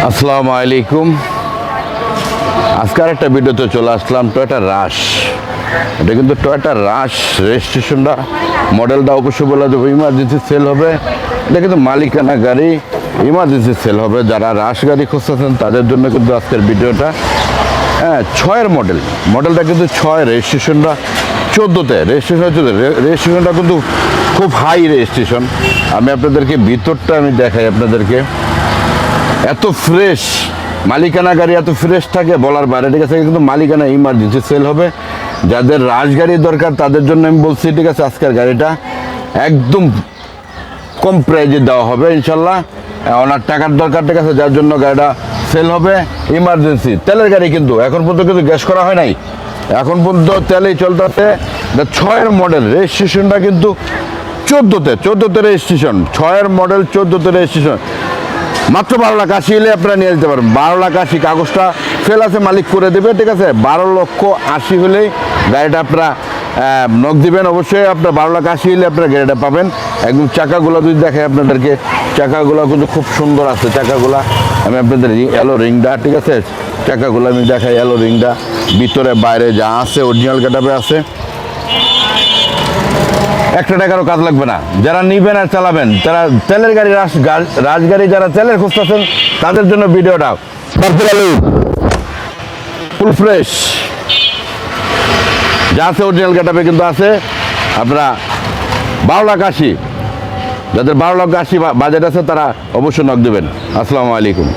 আসসালামু আলাইকুম। আজকের একটা ভিডিওতে চলে আসলাম টয়োটা রাশ। এটা কিন্তু টয়োটা রাশ রেজিস্ট্রেশনটা মডেলটা অবশ্যই বলে দেবো ইমার্জেন্সি সেল হবে। এটা কিন্তু মালিকানা গাড়ি, ইমার্জেন্সি সেল হবে। যারা রাশ গাড়ি খুঁজতেছেন তাদের জন্য কিন্তু আজকের ভিডিওটা। হ্যাঁ, 6-এর মডেলটা কিন্তু 6, রেজিস্ট্রেশনটা 14-তে, রেজিস্ট্রেশনটা কিন্তু খুব হাই রেজিস্ট্রেশন। আমি আপনাদেরকে ভিতরটা দেখাই আপনাদেরকে। এত ফ্রেশ মালিকানা গাড়ি, এত ফ্রেশ থাকে বলার বাইরে। ঠিক আছে, কিন্তু মালিকানা ইমার্জেন্সি সেল হবে। যাদের রাশ গাড়ি দরকার তাদের জন্য আমি বলছি, ঠিক আছে, আজকের গাড়িটা একদম কম প্রাইজে দেওয়া হবে ইনশাল্লাহ। ওনার টাকার দরকার, ঠিক আছে, যার জন্য গাড়িটা সেল হবে। ইমার্জেন্সি তেলের গাড়ি, কিন্তু এখন পর্যন্ত কিন্তু গ্যাস করা হয় নাই, এখন পর্যন্ত তেলেই চলতেছে। 6-এর মডেল, রেজিস্ট্রেশনটা কিন্তু 14-তে রেজিস্ট্রেশন। 6-এর মডেল, 14-তে রেজিস্ট্রেশন। মাত্র 12,80,000 হলে আপনারা নিয়ে যেতে পারেন। 12,80,000 কাগজটা ফেল আছে, মালিক করে দেবে। ঠিক আছে, 12,80,000 হলেই গাড়িটা আপনারা নক দিবেন। অবশ্যই আপনার 12,80,000 হলে আপনারা গাড়িটা পাবেন। একদম চাকাগুলো যদি দেখে আপনাদেরকে, চাকাগুলো কিন্তু খুব সুন্দর আছে। চাকাগুলা আমি আপনাদের এলো রিংটা, ঠিক আছে, চাকাগুলো আমি দেখাই। এলো রিংটা ভিতরে বাইরে যা আছে অরিজিনাল গেটআপে আছে। একটা টাকারও কাজ লাগবে না। যারা নিবেন আর চালাবেন, তারা তেলের গাড়ি, রাজগাড়ি যারা তেলের খুঁজতেছেন তাদের জন্য ভিডিওটা ফুল ফ্রেশ যা আছে অরিজিনাল গেটআপে কিন্তু আছে। আপনারা 12,80,000, যাদের 12,80,000 বাজেট আছে তারা অবশ্যই নক দেবেন। আসসালামু আলাইকুম।